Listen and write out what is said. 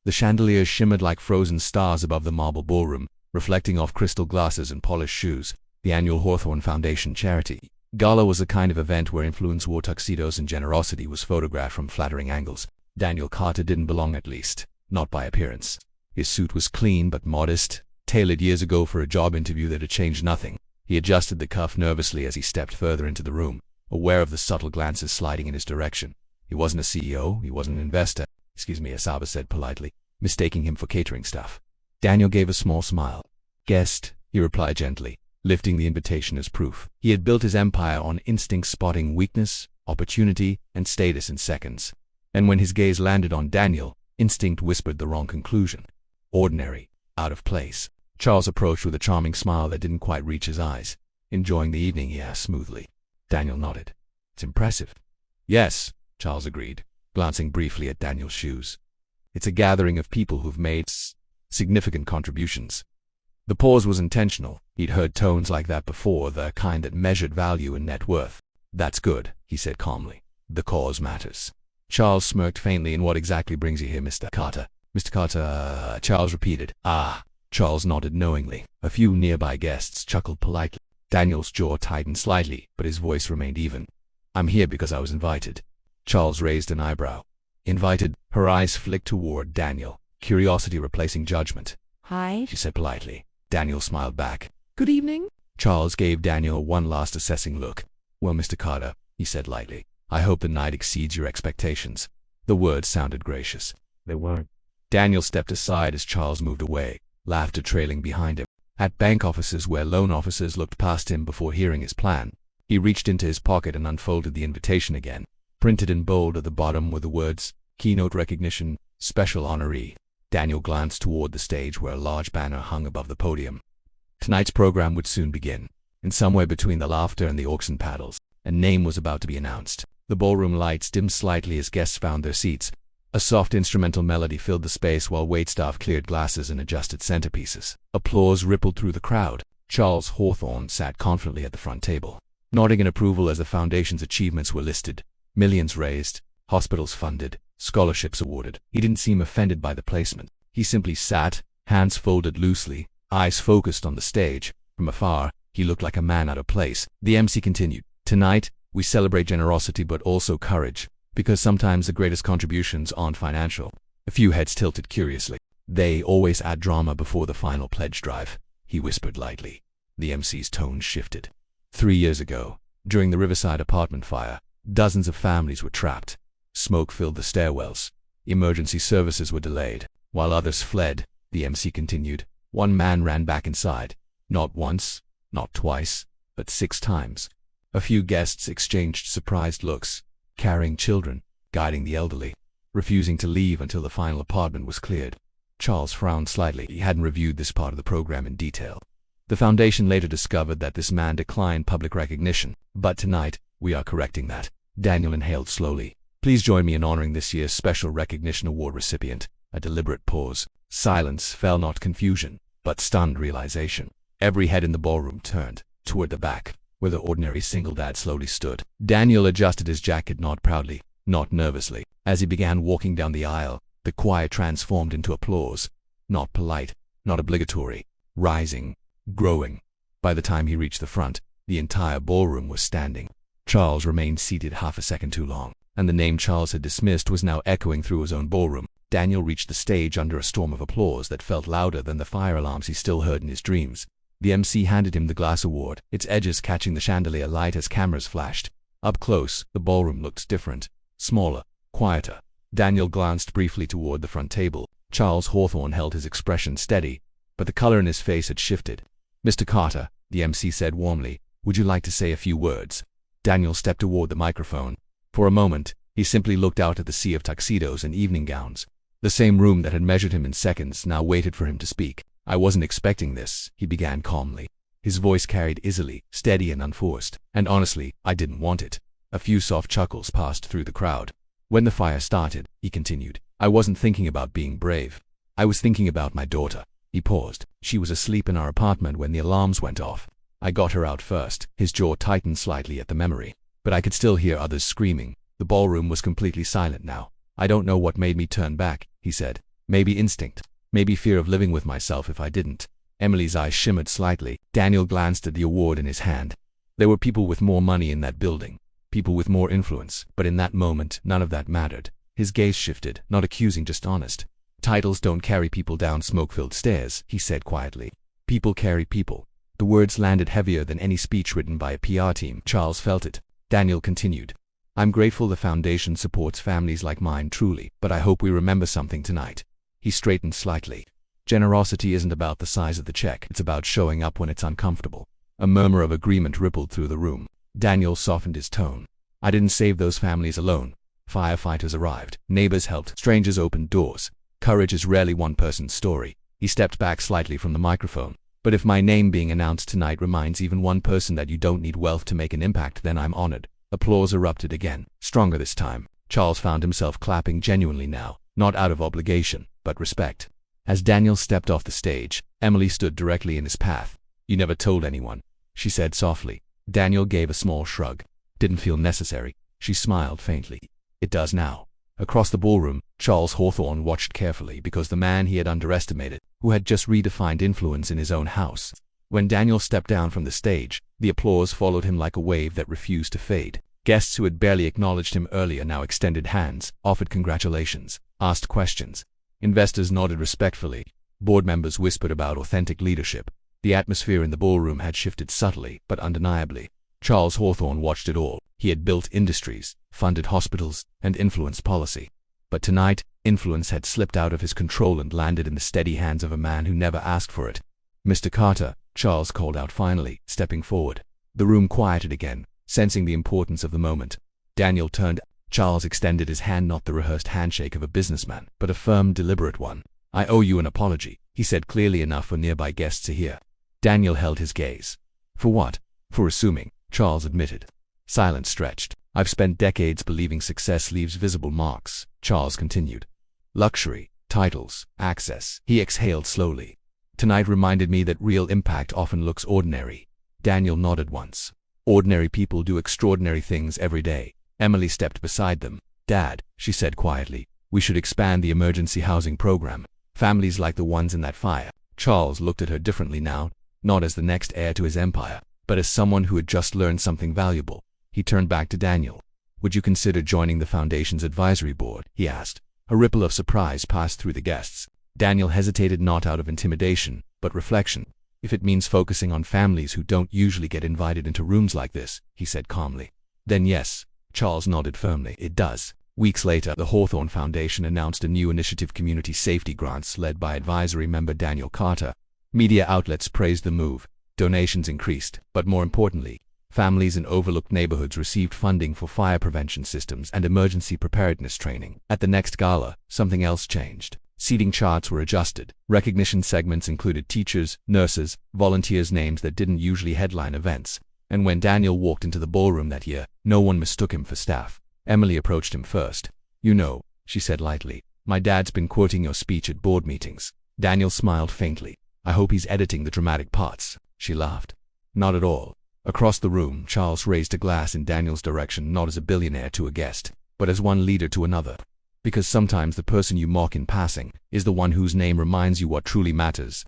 The chandeliers shimmered like frozen stars above the marble ballroom, reflecting off crystal glasses and polished shoes. The annual Hawthorne Foundation charity Gala was the kind of event where influence wore tuxedos and generosity was photographed from flattering angles. Daniel Carter didn't belong, at least, not by appearance. His suit was clean but modest, tailored years ago for a job interview that had changed nothing. He adjusted the cuff nervously as he stepped further into the room, aware of the subtle glances sliding in his direction. He wasn't a CEO, he wasn't an investor. "Excuse me," Asaba said politely, mistaking him for catering staff. Daniel gave a small smile. "Guest," he replied gently, lifting the invitation as proof. He had built his empire on instinct spotting weakness, opportunity, and status in seconds. And when his gaze landed on Daniel, instinct whispered the wrong conclusion. Ordinary, out of place. Charles approached with a charming smile that didn't quite reach his eyes. "Enjoying the evening?" he asked smoothly. Daniel nodded. "It's impressive." "Yes," Charles agreed, glancing briefly at Daniel's shoes. "It's a gathering of people who've made significant contributions." The pause was intentional. He'd heard tones like that before, the kind that measured value and net worth. "That's good," he said calmly. "The cause matters." Charles smirked faintly. "And what exactly brings you here, Mr. Carter?" "Mr. Carter," Charles repeated. "Ah." Charles nodded knowingly. A few nearby guests chuckled politely. Daniel's jaw tightened slightly, but his voice remained even. "I'm here because I was invited." Charles raised an eyebrow. "Invited?" Her eyes flicked toward Daniel, curiosity replacing judgment. "Hi," she said politely. Daniel smiled back. "Good evening." Charles gave Daniel one last assessing look. "Well, Mr. Carter," he said lightly, "I hope the night exceeds your expectations." The words sounded gracious. They weren't. Daniel stepped aside as Charles moved away, laughter trailing behind him. At bank offices where loan officers looked past him before hearing his plan, he reached into his pocket and unfolded the invitation again. Printed in bold at the bottom were the words, "Keynote Recognition, Special Honoree." Daniel glanced toward the stage where a large banner hung above the podium. Tonight's program would soon begin. And somewhere between the laughter and the oxen paddles, a name was about to be announced. The ballroom lights dimmed slightly as guests found their seats. A soft instrumental melody filled the space while waitstaff cleared glasses and adjusted centerpieces. Applause rippled through the crowd. Charles Hawthorne sat confidently at the front table, nodding in approval as the foundation's achievements were listed. Millions raised, hospitals funded, scholarships awarded. He didn't seem offended by the placement. He simply sat, hands folded loosely, eyes focused on the stage. From afar, he looked like a man out of place. The MC continued. "Tonight, we celebrate generosity but also courage, because sometimes the greatest contributions aren't financial." A few heads tilted curiously. "They always add drama before the final pledge drive," he whispered lightly. The MC's tone shifted. 3 years ago, during the Riverside apartment fire, dozens of families were trapped. Smoke filled the stairwells. Emergency services were delayed. While others fled, the MC continued, one man ran back inside. Not once, not twice, but 6 times. A few guests exchanged surprised looks, carrying children, guiding the elderly, refusing to leave until the final apartment was cleared. Charles frowned slightly. He hadn't reviewed this part of the program in detail. The foundation later discovered that this man declined public recognition. But tonight, we are correcting that. Daniel inhaled slowly. "Please join me in honoring this year's Special Recognition Award recipient." A deliberate pause. Silence fell, not confusion, but stunned realization. Every head in the ballroom turned toward the back, where the ordinary single dad slowly stood. Daniel adjusted his jacket, not proudly, not nervously. As he began walking down the aisle, the choir transformed into applause. Not polite, not obligatory, rising, growing. By the time he reached the front, the entire ballroom was standing. Charles remained seated half a second too long, and the name Charles had dismissed was now echoing through his own ballroom. Daniel reached the stage under a storm of applause that felt louder than the fire alarms he still heard in his dreams. The MC handed him the glass award, its edges catching the chandelier light as cameras flashed. Up close, the ballroom looked different, smaller, quieter. Daniel glanced briefly toward the front table. Charles Hawthorne held his expression steady, but the color in his face had shifted. "Mr. Carter," the MC said warmly, "would you like to say a few words?" Daniel stepped toward the microphone. For a moment, he simply looked out at the sea of tuxedos and evening gowns. The same room that had measured him in seconds now waited for him to speak. "I wasn't expecting this," he began calmly. His voice carried easily, steady and unforced. "And honestly, I didn't want it." A few soft chuckles passed through the crowd. "When the fire started," he continued, "I wasn't thinking about being brave. I was thinking about my daughter." He paused. "She was asleep in our apartment when the alarms went off. I got her out first." His jaw tightened slightly at the memory. "But I could still hear others screaming." The ballroom was completely silent now. "I don't know what made me turn back," he said. Maybe instinct. Maybe fear of living with myself if I didn't. Emily's eyes shimmered slightly. Daniel glanced at the award in his hand. There were people with more money in that building. People with more influence. But in that moment, none of that mattered. His gaze shifted, not accusing, just honest. Titles don't carry people down smoke-filled stairs, he said quietly. People carry people. The words landed heavier than any speech written by a PR team. Charles felt it. Daniel continued. I'm grateful the foundation supports families like mine truly, but I hope we remember something tonight. He straightened slightly. Generosity isn't about the size of the check, it's about showing up when it's uncomfortable. A murmur of agreement rippled through the room. Daniel softened his tone. I didn't save those families alone. Firefighters arrived. Neighbors helped. Strangers opened doors. Courage is rarely one person's story. He stepped back slightly from the microphone. But if my name being announced tonight reminds even one person that you don't need wealth to make an impact, then I'm honored. Applause erupted again, stronger this time. Charles found himself clapping genuinely now, not out of obligation, but respect. As Daniel stepped off the stage, Emily stood directly in his path. You never told anyone, she said softly. Daniel gave a small shrug. Didn't feel necessary. She smiled faintly. It does now. Across the ballroom, Charles Hawthorne watched carefully because the man he had underestimated, who had just redefined influence in his own house. When Daniel stepped down from the stage, the applause followed him like a wave that refused to fade. Guests who had barely acknowledged him earlier now extended hands, offered congratulations, asked questions. Investors nodded respectfully. Board members whispered about authentic leadership. The atmosphere in the ballroom had shifted subtly, but undeniably. Charles Hawthorne watched it all. He had built industries, funded hospitals, and influenced policy. But tonight, influence had slipped out of his control and landed in the steady hands of a man who never asked for it. Mr. Carter, Charles called out finally, stepping forward. The room quieted again, sensing the importance of the moment. Daniel turned. Charles extended his hand, not the rehearsed handshake of a businessman, but a firm, deliberate one. I owe you an apology, he said clearly enough for nearby guests to hear. Daniel held his gaze. For what? For assuming, Charles admitted. Silence stretched. I've spent decades believing success leaves visible marks, Charles continued. Luxury, titles, access. He exhaled slowly. Tonight reminded me that real impact often looks ordinary. Daniel nodded once. Ordinary people do extraordinary things every day. Emily stepped beside them. Dad, she said quietly, we should expand the emergency housing program. Families like the ones in that fire. Charles looked at her differently now, not as the next heir to his empire, but as someone who had just learned something valuable. He turned back to Daniel. Would you consider joining the foundation's advisory board? He asked. A ripple of surprise passed through the guests. Daniel hesitated, not out of intimidation, but reflection. If it means focusing on families who don't usually get invited into rooms like this, he said calmly. Then yes. Charles nodded firmly. It does. Weeks later, the Hawthorne Foundation announced a new initiative, community safety grants, led by advisory member Daniel Carter. Media outlets praised the move. Donations increased, but more importantly, families in overlooked neighborhoods received funding for fire prevention systems and emergency preparedness training. At the next gala, something else changed. Seating charts were adjusted. Recognition segments included teachers, nurses, volunteers, names that didn't usually headline events. And when Daniel walked into the ballroom that year, no one mistook him for staff. Emily approached him first. You know, she said lightly, my dad's been quoting your speech at board meetings. Daniel smiled faintly. I hope he's editing the dramatic parts. She laughed. Not at all. Across the room, Charles raised a glass in Daniel's direction, not as a billionaire to a guest, but as one leader to another. Because sometimes the person you mock in passing is the one whose name reminds you what truly matters.